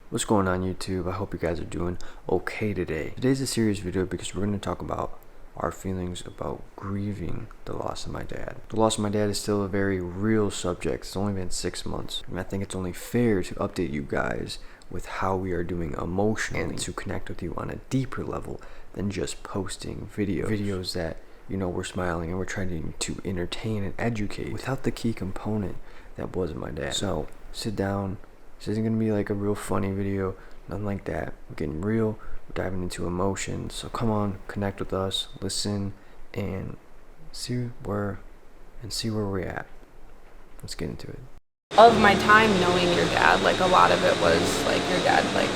What's going on YouTube? I hope you guys are doing okay today. Today's a serious video because we're going to talk about our feelings about grieving the loss of my dad. The loss of my dad is still a very real subject. It's only been 6 months. And I think it's only fair to update you guys with how we are doing emotionally and to connect with you on a deeper level than just posting videos that, you know, we're smiling and we're trying to entertain and educate without the key component that was my dad. So sit down. This isn't going to be like a real funny video, nothing like that. We're getting real, we're diving into emotions. So come on, connect with us, listen, and see where we're at. Let's get into it. Of my time knowing your dad, like a lot of it was like your dad like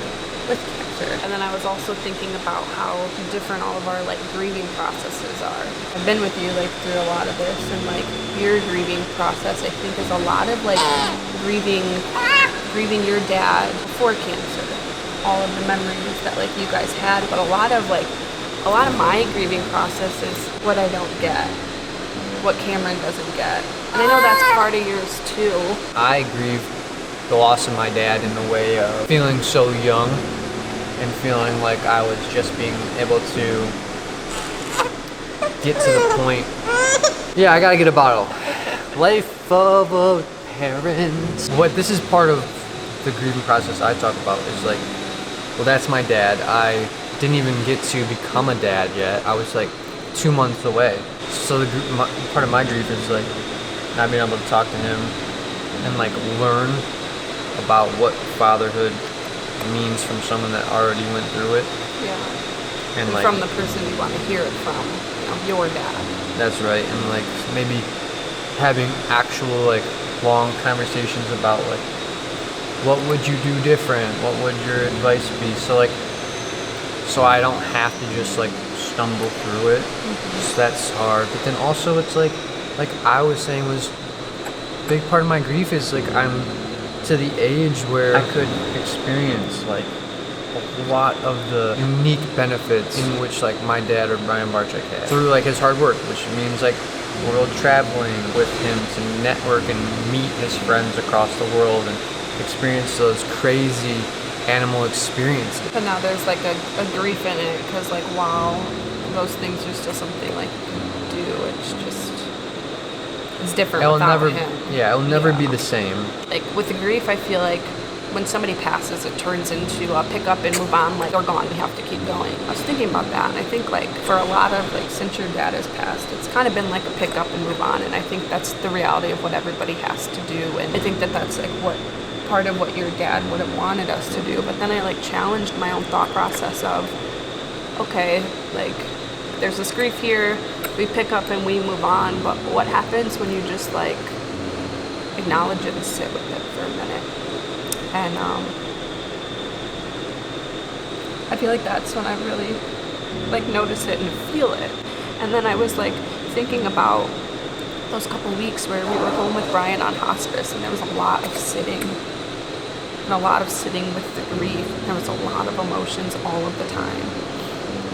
with cancer. And then I was also thinking about how different all of our like grieving processes are. I've been with you like through a lot of this, and like your grieving process I think is a lot of like grieving your dad before cancer, all of the memories that like you guys had, but a lot of my grieving process is what I don't get, what Cameron doesn't get. And I know that's part of yours too. I grieve the loss of my dad in the way of feeling so young and feeling like I was just being able to get to the point. Yeah, I gotta get a bottle. Life of a parent. What this is part of the grieving process I talk about is like, well, that's my dad. I didn't even get to become a dad yet. I was like 2 months away. So part of my grief is like not being able to talk to him and like learn about what fatherhood means from someone that already went through it. Yeah. And like from the person you want to hear it from, you know, your dad. That's right. And like maybe having actual like long conversations about like, what would you do different? What would your advice be? So I don't have to just like stumble through it. So that's hard. But then also it's like I was saying was a big part of my grief is like I'm to the age where I could experience like a lot of the unique benefits in which like my dad or Brian Barczyk had through like his hard work, which means like world traveling with him to network and meet his friends across the world and experience those crazy animal experiences. But now there's like a grief in it because like while those things are still something like you can do, it's different without him. Yeah, it'll never be the same. Like with the grief, I feel like when somebody passes, it turns into a pick up and move on, like they're gone, we have to keep going. I was thinking about that, and I think like for a lot of like since your dad has passed, it's kind of been like a pick up and move on, and I think that's the reality of what everybody has to do, and I think that that's like what part of what your dad would have wanted us to do. But then I like challenged my own thought process of, okay, like there's this grief here, we pick up and we move on, but what happens when you just like acknowledge it and sit with it for a minute? And I feel like that's when I really like notice it and feel it. And then I was like thinking about those couple weeks where we were home with Brian on hospice, and there was a lot of sitting and a lot of sitting with the grief. There was a lot of emotions all of the time.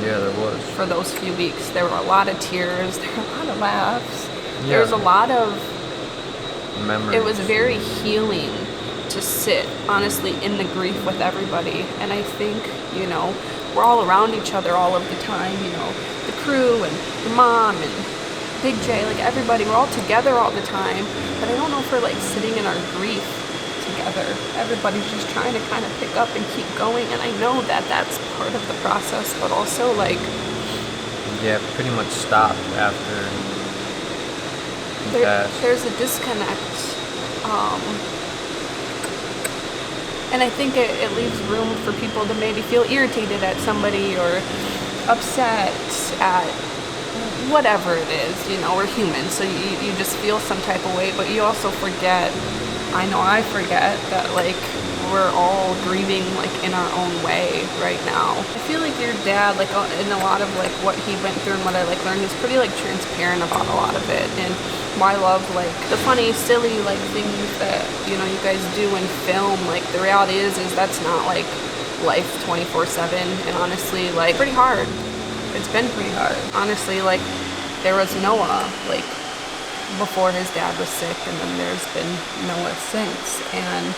Yeah, there was. For those few weeks, there were a lot of tears, there were a lot of laughs. Yeah. There was a lot of memories. It was very healing to sit honestly in the grief with everybody. And I think, you know, we're all around each other all of the time, you know, the crew and your mom and Big J, like everybody, we're all together all the time, but I don't know if we're like sitting in our grief together. Everybody's just trying to kind of pick up and keep going, and I know that that's part of the process, but also like yeah, pretty much stopped after there's a disconnect, and I think it leaves room for people to maybe feel irritated at somebody or upset at whatever it is. You know, we're human, so you just feel some type of way, but you also forget, I know I forget, that like we're all grieving like in our own way right now. I feel like your dad, like in a lot of like what he went through and what I like learned, he's pretty like transparent about a lot of it. And I love like the funny, silly like things that, you know, you guys do in film. Like the reality is that's not like life 24/7, and honestly like pretty hard. It's been pretty hard. Honestly, like there was Noah like before his dad was sick, and then there's been Noah since, and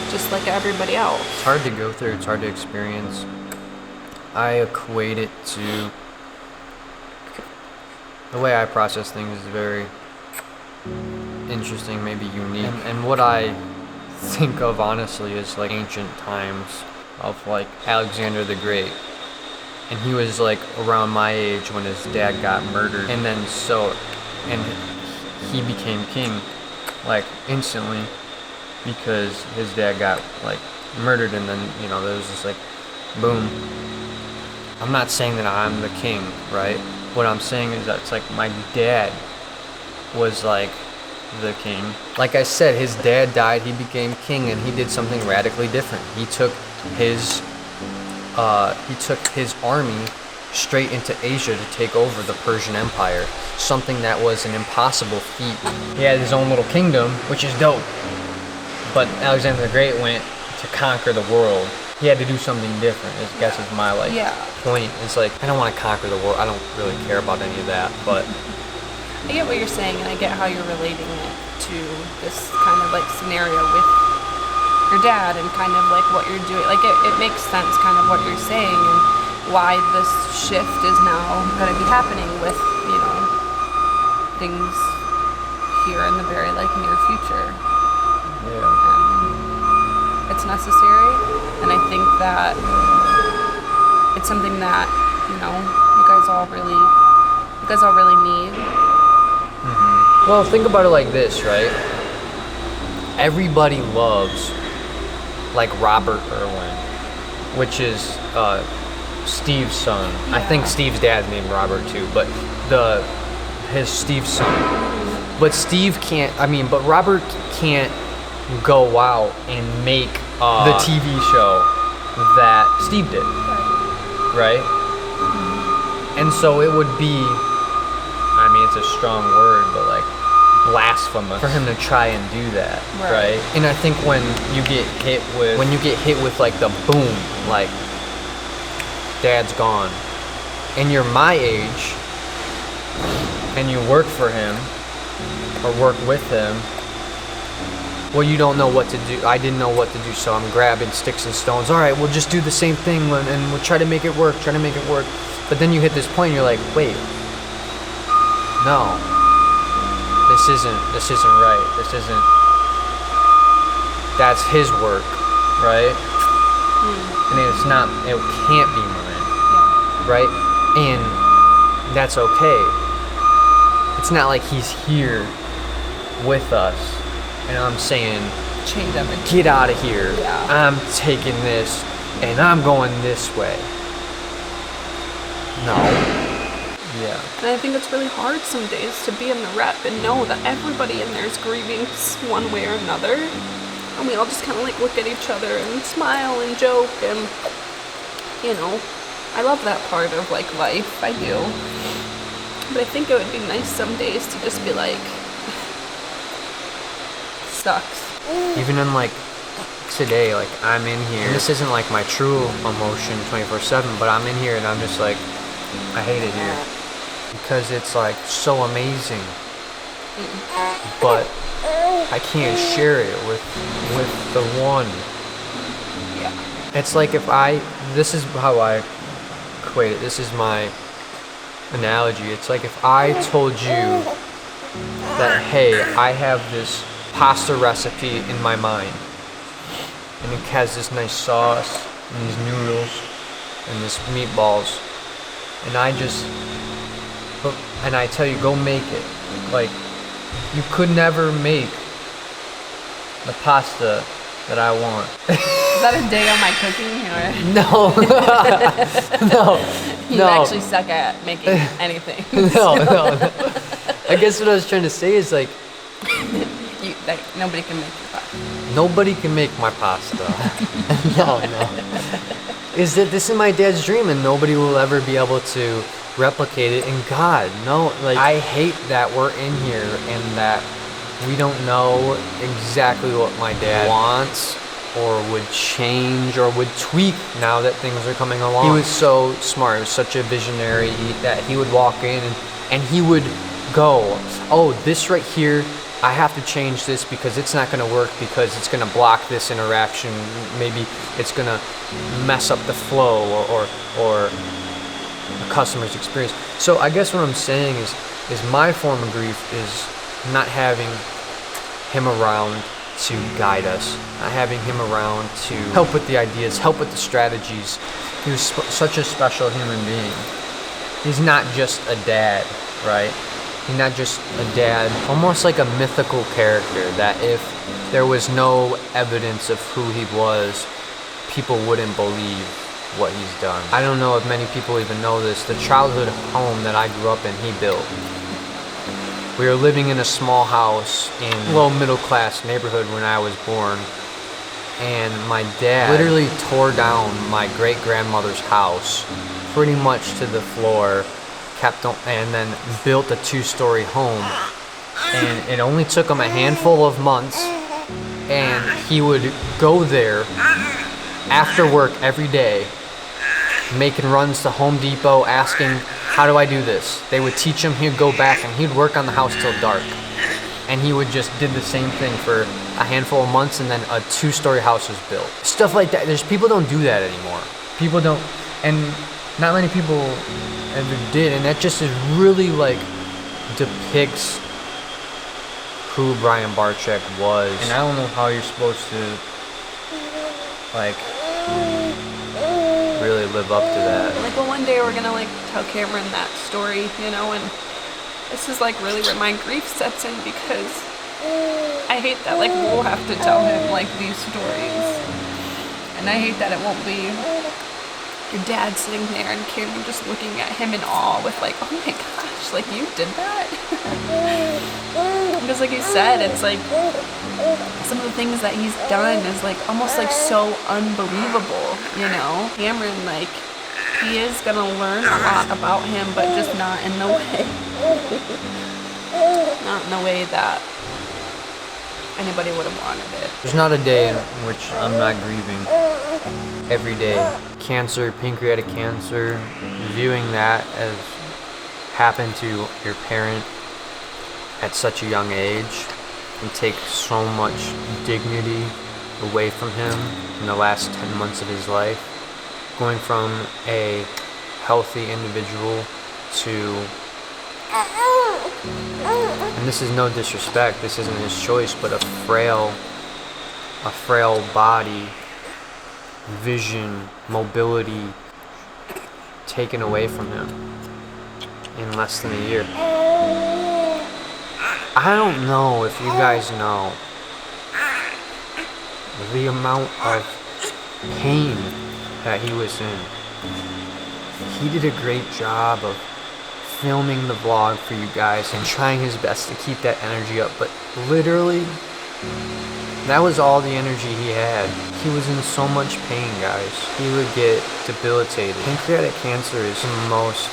just like everybody else. It's hard to go through, it's hard to experience. I equate it to the way I process things is very interesting, maybe unique. And what I think of honestly is like ancient times of like Alexander the Great. And he was like around my age when his dad got murdered. And then he became king like instantly because his dad got like murdered, and then, you know, there was this like boom. I'm not saying that I'm the king, right? What I'm saying is that it's like my dad was like the king. Like I said, his dad died, he became king, and he did something radically different. He took his army straight into Asia to take over the Persian Empire, something that was an impossible feat. He had his own little kingdom, which is dope, but Alexander the Great went to conquer the world. He had to do something different, I guess is my point. It's like, I don't want to conquer the world, I don't really care about any of that, but I get what you're saying, and I get how you're relating it to this kind of like scenario with your dad and kind of like what you're doing. Like it makes sense kind of what you're saying and why this shift is now going to be happening with, you know, things here in the very like near future. yeah. It's necessary, and I think that it's something that, you know, you guys all really need. Mm-hmm. Well, think about it like this, right? Everybody loves like Robert Irwin, which is Steve's son. Yeah. I think Steve's dad's named Robert too, but Steve's son. But but Robert can't go out and make the TV show that Steve did, right? And so it would be, I mean, it's a strong word, but like blasphemous for him to try and do that, right? And I think when you get hit with like the boom, like dad's gone, and you're my age, and you work for him or work with him, well, you don't know what to do. I didn't know what to do, so I'm grabbing sticks and stones. All right, we'll just do the same thing, and we'll try to make it work. But then you hit this point, and you're like, wait, no, this isn't right. That's his work, right? And it can't be mine, right? And that's okay. It's not like he's here with us, and I'm saying, Change everything. get out of here. Yeah. I'm taking this, and I'm going this way. No. Yeah. And I think it's really hard some days to be in the rep and know that everybody in there is grieving one way or another. And we all just kind of like look at each other and smile and joke, and, you know, I love that part of like life, I do. But I think it would be nice some days to just be like, sucks. Even in like today, like I'm in here. This isn't like my true emotion 24/7, but I'm in here and I'm just like, I hate it here because it's like so amazing, but I can't share it with the one. Yeah. It's like this is how I equate it. This is my analogy. It's like if I told you that, hey, I have this pasta recipe in my mind, and it has this nice sauce and these noodles and this meatballs, and I tell you, go make it. Like, you could never make the pasta that I want. Is that a day on my cooking? Or? No. You actually suck at making anything. No. I guess what I was trying to say is like, nobody can make your pasta. Nobody can make my pasta. No. Is that this is my dad's dream, and nobody will ever be able to replicate it. And God, no, like I hate that we're in here and that we don't know exactly what my dad wants or would change or would tweak now that things are coming along. He was so smart. He was such a visionary that he would walk in and he would go, oh, this right here I have to change this because it's not going to work, because it's going to block this interaction. Maybe it's going to mess up the flow or the customer's experience. So I guess what I'm saying is my form of grief is not having him around to guide us, not having him around to help with the ideas, help with the strategies. He was such a special human being. He's not just a dad, right? He's not just a dad, almost like a mythical character that if there was no evidence of who he was, people wouldn't believe what he's done. I don't know if many people even know this. The childhood home that I grew up in, he built. We were living in a small house in a low middle class neighborhood when I was born. And my dad literally tore down my great grandmother's house pretty much to the floor, and then built a 2-story home. And it only took him a handful of months, and he would go there after work every day, making runs to Home Depot, asking, how do I do this? They would teach him, he'd go back, and he'd work on the house till dark. And he would just did the same thing for a handful of months, and then a 2-story house was built. Stuff like that. People don't do that anymore. People don't, and not many people ever did, and that just is really like depicts who Brian Barczyk was. And I don't know how you're supposed to like really live up to that. Like, well, one day we're gonna like tell Cameron that story, you know, and this is like really where my grief sets in, because I hate that like we'll have to tell him like these stories, and I hate that it won't be your dad sitting there and Cameron just looking at him in awe with like, oh my gosh, like you did that? Because like you said, it's like some of the things that he's done is like almost like so unbelievable, you know? Cameron, like, he is gonna learn a lot about him, but just not in the way not in the way that anybody would have wanted it. There's not a day in which I'm not grieving. Every day. Cancer, pancreatic cancer, viewing that as happened to your parent at such a young age and take so much dignity away from him in the last 10 months of his life. Going from a healthy individual to, and this is no disrespect, this isn't his choice, but a frail body, vision, mobility taken away from him in less than a year. I don't know if you guys know the amount of pain that he was in. He did a great job of filming the vlog for you guys and trying his best to keep that energy up, but literally that was all the energy he had. He was in so much pain, guys. He would get debilitated. Pancreatic cancer is the most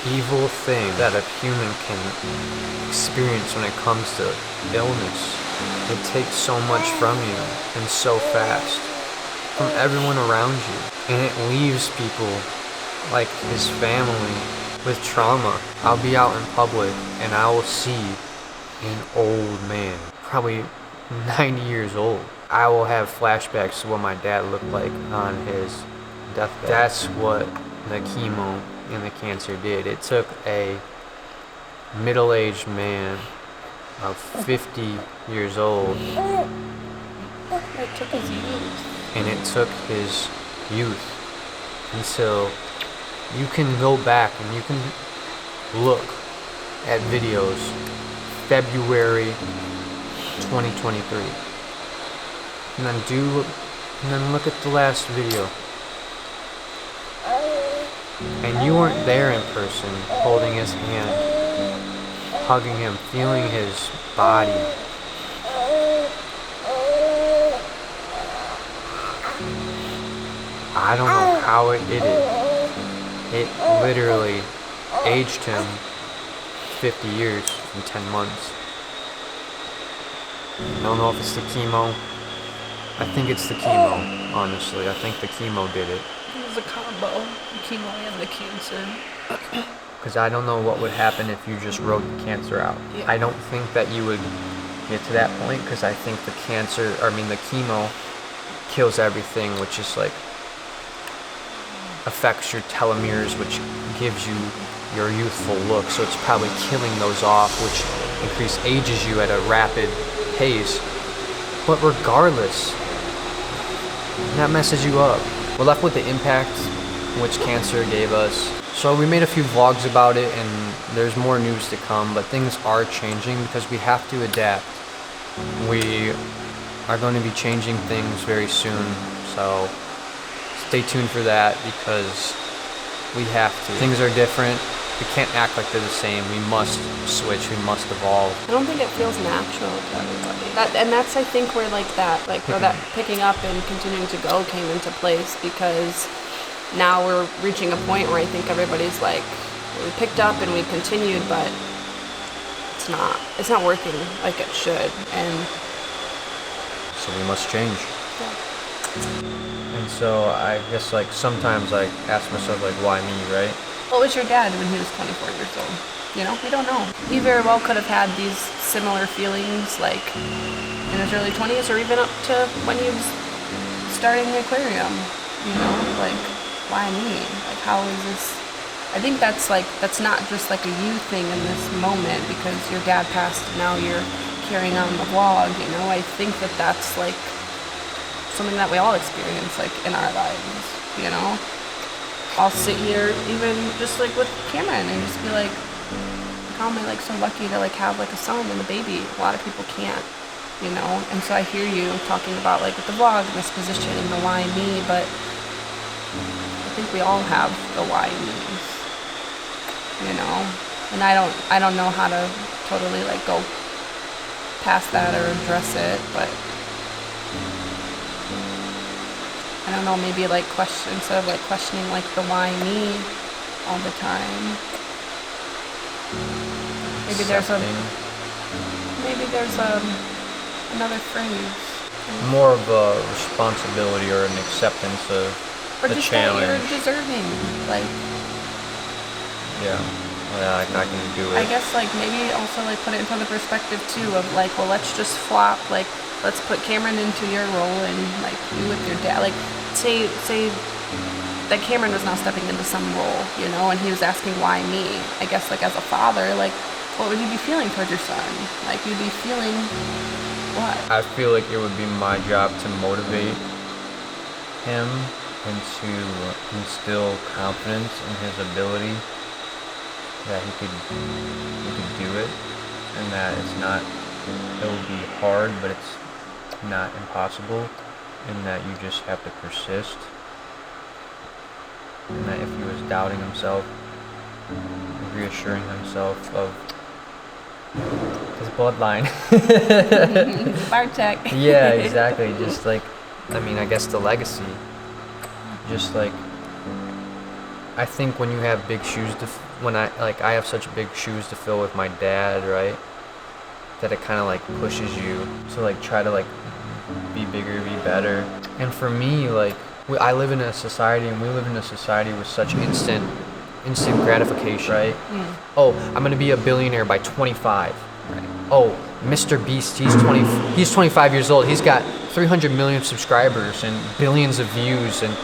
evil thing that a human can experience when it comes to illness. It takes so much from you and so fast from everyone around you, and it leaves people like his family with trauma. I'll be out in public and I will see an old man, probably 90 years old. I will have flashbacks to what my dad looked like on his deathbed. That's what the chemo and the cancer did. It took a middle-aged man of 50 years old, It took his youth. and it took his youth until you can go back and you can look at videos February 2023 and then look at the last video, and you weren't there in person holding his hand, hugging him, feeling his body. I don't know how it did it. It literally aged him 50 years in 10 months. I don't know if it's the chemo. I think it's the chemo, honestly. I think the chemo did it. It was a combo, the chemo and the cancer. Because I don't know what would happen if you just wrote the cancer out. Yeah. I don't think that you would get to that point, because I think the chemo kills everything, which is like affects your telomeres, which gives you your youthful look. So it's probably killing those off, which ages you at a rapid pace. But regardless, that messes you up. We're left with the impact which cancer gave us. So we made a few vlogs about it, and there's more news to come, but things are changing because we have to adapt. We are going to be changing things very soon, so stay tuned for that, because we have to. Things are different. We can't act like they're the same. We must switch. We must evolve. I don't think it feels natural to everybody. And that's, I think, where that picking up and continuing to go came into place, because now we're reaching a point where I think everybody's like, we picked up and we continued, but it's not working like it should, and so we must change. Yeah. And so I guess like sometimes I ask myself, like, why me, right? What was your dad when he was 24 years old? You know, we don't know. He very well could have had these similar feelings like in his early 20s, or even up to when he was starting the aquarium. You know, like, why me? Like, how is this? I think that's not just like a you thing in this moment because your dad passed and now you're carrying on the vlog, you know. I think that's like something that we all experience like in our lives, you know. I'll sit here even just like with Cameron and just be like, how am I like so lucky to like have like a son and a baby? A lot of people can't, you know. And so I hear you talking about like with the vlog and this position and the why me, but I think we all have the why me's, you know. And I don't know how to totally like go past that or address it, but I don't know, maybe like instead of like questioning like the why me all the time, maybe there's another phrase. More of a responsibility or an acceptance of the challenge. Or just that you're deserving, like. Yeah, I can do it. I guess like maybe also like put it into the perspective too of like, well, let's just flop, like let's put Cameron into your role and like you with your dad. Like say that Cameron was now stepping into some role, you know, and he was asking why me. I guess like as a father, like what would you be feeling towards your son? Like you'd be feeling what? I feel like it would be my job to motivate him and to instill confidence in his ability that he could do it, and that it will be hard, but it's not impossible, and that you just have to persist, and that if he was doubting himself, reassuring himself of his bloodline. Barczyk. Yeah, exactly. Just like, I guess the legacy. Just like, I think when you have big shoes I have such big shoes to fill with my dad, right? That it kind of like pushes you to like try to like be bigger, be better. And for me, like, I live in a society, and we live in a society with such instant gratification, right? Mm. Oh, I'm gonna be a billionaire by 25. Right. Oh, Mr. Beast, he's 25 years old. He's got 300 million subscribers and billions of views, and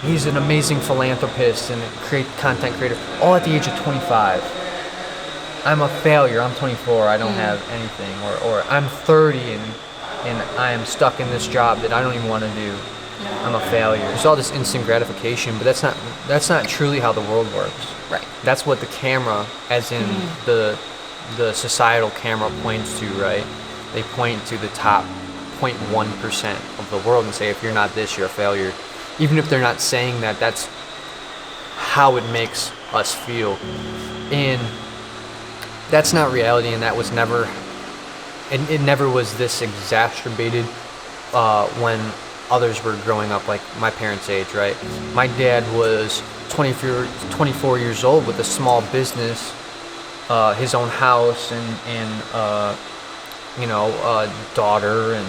he's an amazing philanthropist and content creator, all at the age of 25. I'm a failure. I'm 24. I don't have anything. Or I'm 30 and I am stuck in this job that I don't even want to do. I'm a failure. There's all this instant gratification, but that's not truly how the world works. Right. That's what the camera, as in the societal camera, points to, right? They point to the top 0.1% of the world and say, if you're not this, you're a failure. Even if they're not saying that, that's how it makes us feel. And that's not reality, and that was never, and it never was this exacerbated when others were growing up, like my parents' age, right? My dad was 24 years old with a small business, his own house, and a daughter,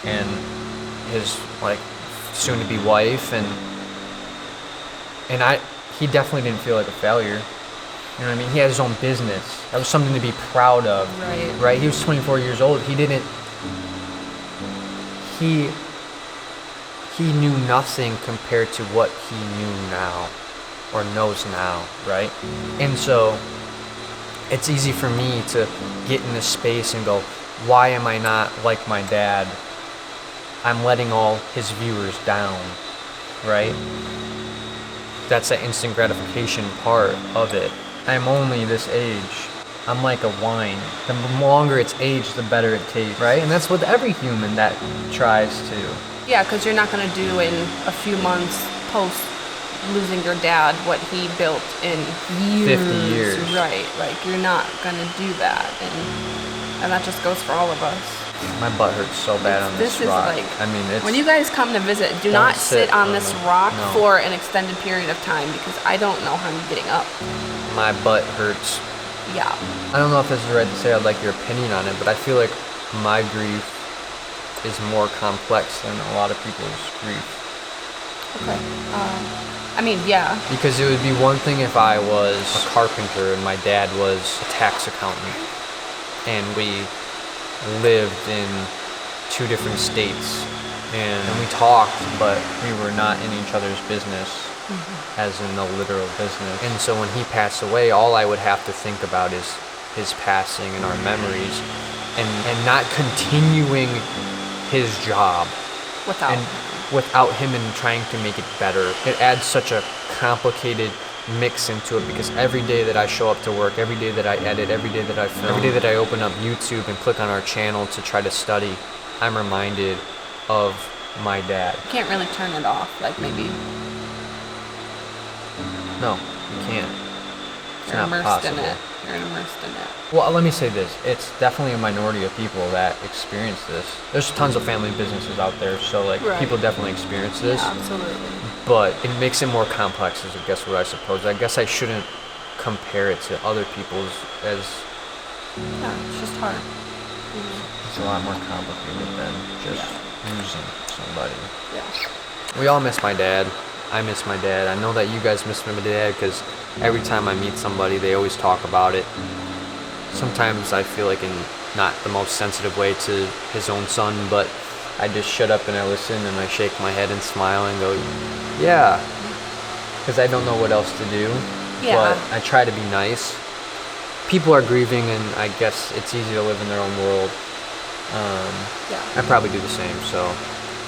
and his like soon-to-be wife, and he definitely didn't feel like a failure. You know what I mean? He had his own business. That was something to be proud of. Right. Right? He was 24 years old. He knew nothing compared to what he knew now or knows now, right? And so it's easy for me to get in this space and go, why am I not like my dad? I'm letting all his viewers down, right? That's the instant gratification part of it. I'm only this age. I'm like a wine. The longer it's aged, the better it tastes, right? And that's with every human that tries to. Yeah, because you're not going to do in a few months post losing your dad what he built in years. 50 years. Right, like you're not going to do that. And that just goes for all of us. My butt hurts so bad on this This is rock. like, I mean, it's... when you guys come to visit, do Don't not sit sit on on this the- rock no. for an extended period of time because I don't know how I'm getting up. My butt hurts. Yeah. I don't know if this is right to say. I'd like your opinion on it, but I feel like my grief is more complex than a lot of people's grief. Okay. I mean, yeah. Because it would be one thing if I was a carpenter and my dad was a tax accountant and we lived in 2 different states and we talked, but we were not in each other's business, as in the literal business. And so when he passed away, all I would have to think about is his passing and our memories and not continuing his job without him and trying to make it better. It adds such a complicated mix into it because every day that I show up to work, every day that I edit, every day that I film, every day that I open up YouTube and click on our channel to try to study, I'm reminded of my dad. You can't really turn it off, like maybe No, you can't. It's you're not immersed possible. in it. You're immersed in it. Well, let me say this. It's definitely a minority of people that experience this. There's tons of family businesses out there, so like Right. people definitely experience this. Yeah, absolutely. But it makes it more complex, is I guess what I suppose. I guess I shouldn't compare it to other people's as Yeah, it's just hard. it's a lot more complicated than just losing somebody. Yeah. We all miss my dad. I miss my dad. I know that you guys miss my dad because every time I meet somebody, they always talk about it. Sometimes I feel like in not the most sensitive way to his own son, but I just shut up and I listen and I shake my head and smile and go, yeah, because I don't know what else to do. Yeah. But I try to be nice. People are grieving and I guess it's easy to live in their own world. Yeah. I probably do the same, so.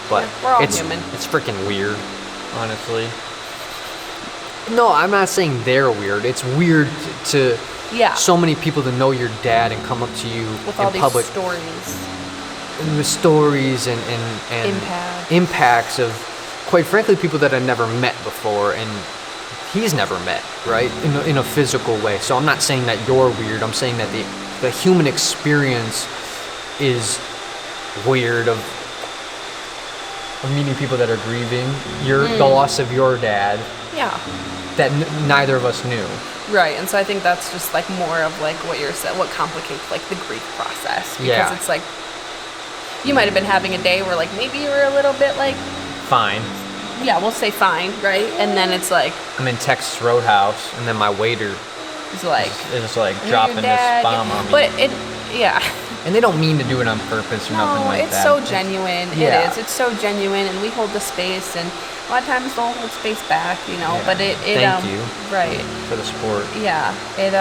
But Yeah, we're all it's human. It's freaking weird, honestly. No, I'm not saying they're weird. It's weird to Yeah. so many people to know your dad and come up to you With in all these public stories. and with stories and Impacts. impacts of, quite frankly, people that I never met before and he's never met, right? In a physical way. So I'm not saying that you're weird. I'm saying that the human experience is weird of meeting people that are grieving the loss of your dad Yeah. that neither of us knew. Right, and so I think that's just like more of like what you're saying, what complicates like the grief process. Because Yeah. it's like, you might have been having a day where like maybe you were a little bit like, Fine. yeah, we'll say fine, right? And then it's like, I'm in Texas Roadhouse and then my waiter it's like, is like "Your dropping this dad," bomb on me. But it, yeah. And they don't mean to do it on purpose or nothing No, like it's that. so genuine. Yeah. It is. It's so genuine, and we hold the space, and a lot of times they'll hold space back, you know. Yeah. But it Thank you. Right. For the sport. Yeah. It's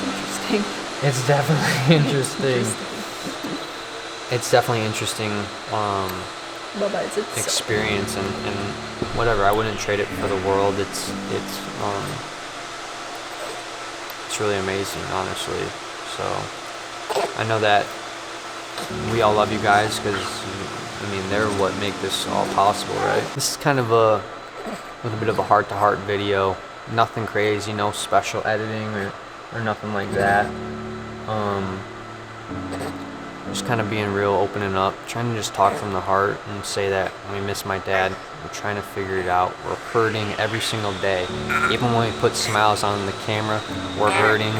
interesting. It's definitely interesting. It's definitely interesting Bye-bye. It's experience and whatever. I wouldn't trade it for the world. It's really amazing, honestly. So I know that we all love you guys because I mean they're what make this all possible, right? This is kind of a little bit of a heart-to-heart video. Nothing crazy, no special editing or nothing like that. Just kind of being real, opening up, trying to just talk from the heart and say that we miss my dad. We're trying to figure it out. We're hurting every single day. Even when we put smiles on the camera, we're hurting.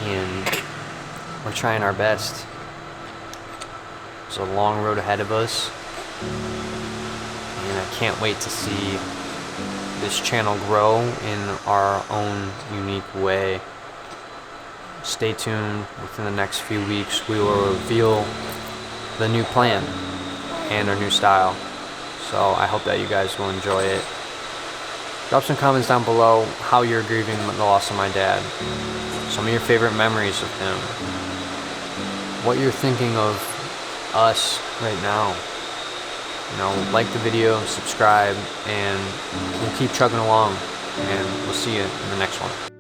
And we're trying our best. There's a long road ahead of us. And I can't wait to see this channel grow in our own unique way. Stay tuned. Within the next few weeks, we will reveal the new plan and our new style. So I hope that you guys will enjoy it. Drop some comments down below how you're grieving the loss of my dad. Some of your favorite memories of him. What you're thinking of us right now. You know, like the video, subscribe, and we'll keep chugging along. And we'll see you in the next one.